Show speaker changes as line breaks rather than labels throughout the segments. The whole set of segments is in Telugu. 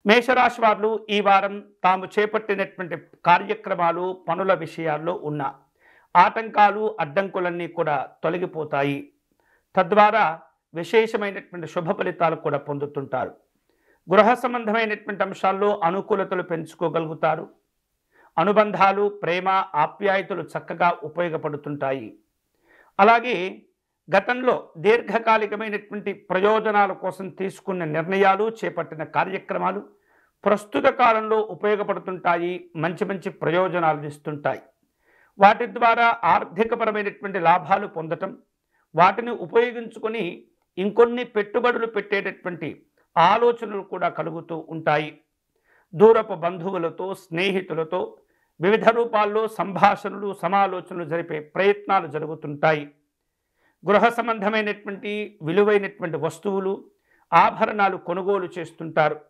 మేషరాశి వారు ఈ వారం తాము చేపట్టినటువంటి కార్యక్రమాలు, పనుల విషయాల్లో ఉన్న ఆటంకాలు, అడ్డంకులన్నీ కూడా తొలగిపోతాయి. తద్వారా విశేషమైనటువంటి శుభ ఫలితాలు కూడా పొందుతుంటారు. గృహ సంబంధమైనటువంటి అంశాల్లో అనుకూలతలు పెంచుకోగలుగుతారు. అనుబంధాలు, ప్రేమ, ఆప్యాయతలు చక్కగా ఉపయోగపడుతుంటాయి. అలాగే గతంలో దీర్ఘకాలికమైనటువంటి ప్రయోజనాల కోసం తీసుకున్న నిర్ణయాలు, చేపట్టిన కార్యక్రమాలు ప్రస్తుత కాలంలో ఉపయోగపడుతుంటాయి. మంచి మంచి ప్రయోజనాలు ఇస్తుంటాయి. వాటి ద్వారా ఆర్థికపరమైనటువంటి లాభాలు పొందటం, వాటిని ఉపయోగించుకొని ఇంకొన్ని పెట్టుబడులు పెట్టేటటువంటి ఆలోచనలు కూడా కలుగుతూ ఉంటాయి. దూరపు బంధువులతో, స్నేహితులతో వివిధ రూపాల్లో సంభాషణలు, సమాలోచనలు జరిపే ప్రయత్నాలు జరుగుతుంటాయి. గృహ సంబంధమైనటువంటి విలువైనటువంటి వస్తువులు, ఆభరణాలు కొనుగోలు చేస్తుంటారు.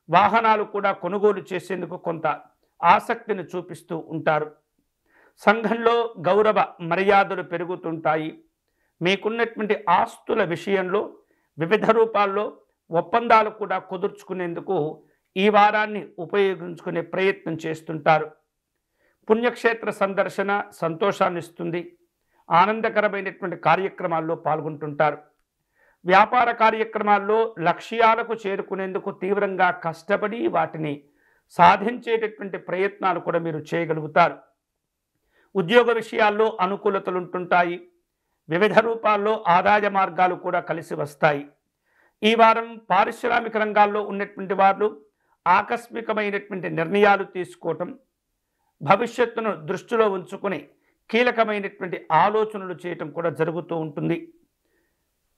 వాహనాలు కూడా కొనుగోలు చేసేందుకు కొంత ఆసక్తిని చూపిస్తూ ఉంటారు. సంఘంలో గౌరవ మర్యాదలు పెరుగుతుంటాయి. మీకున్నటువంటి ఆస్తుల విషయంలో వివిధ రూపాల్లో ఒప్పందాలు కూడా కుదుర్చుకునేందుకు ఈ వారాన్ని ఉపయోగించుకునే ప్రయత్నం చేస్తుంటారు. పుణ్యక్షేత్ర సందర్శన సంతోషాన్ని ఇస్తుంది. ఆనందకరమైనటువంటి కార్యక్రమాల్లో పాల్గొంటుంటారు. వ్యాపార కార్యక్రమాల్లో లక్ష్యాలకు చేరుకునేందుకు తీవ్రంగా కష్టపడి వాటిని సాధించేటటువంటి ప్రయత్నాలు కూడా మీరు చేయగలుగుతారు. ఉద్యోగ విషయాల్లో అనుకూలతలు ఉంటుంటాయి. వివిధ రూపాల్లో ఆదాయ మార్గాలు కూడా కలిసి వస్తాయి. ఈ వారం పారిశ్రామిక రంగాల్లో ఉన్నటువంటి వారు ఆకస్మికమైనటువంటి నిర్ణయాలు తీసుకోవటం, భవిష్యత్తును దృష్టిలో ఉంచుకుని కీలకమైనటువంటి ఆలోచనలు చేయటం కూడా జరుగుతూ ఉంటుంది.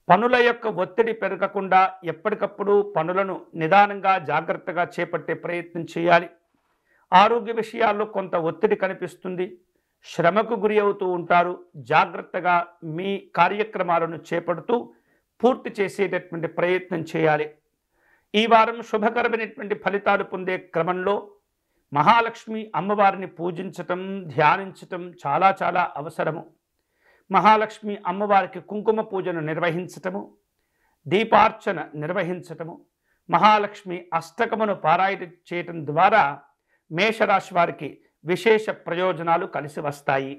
పనుల యొక్క ఒత్తిడి పెరగకుండా ఎప్పటికప్పుడు పనులను నిదానంగా, జాగ్రత్తగా చేపట్టే ప్రయత్నం చేయాలి. ఆరోగ్య విషయాల్లో కొంత ఒత్తిడి కనిపిస్తుంది. శ్రమకు గురి అవుతూ ఉంటారు. జాగ్రత్తగా మీ కార్యక్రమాలను చేపడుతూ పూర్తి చేసేటటువంటి ప్రయత్నం చేయాలి. ఈ వారం శుభకరమైనటువంటి ఫలితాలు పొందే క్రమంలో మహాలక్ష్మి అమ్మవారిని పూజించటం, ధ్యానించటం చాలా చాలా అవసరము. మహాలక్ష్మి అమ్మవారికి కుంకుమ పూజను నిర్వహించటము, దీపార్చన నిర్వహించటము, మహాలక్ష్మి అష్టకమును పారాయణ చేయటం ద్వారా మేషరాశి వారికి విశేష ప్రయోజనాలు కలిసి వస్తాయి.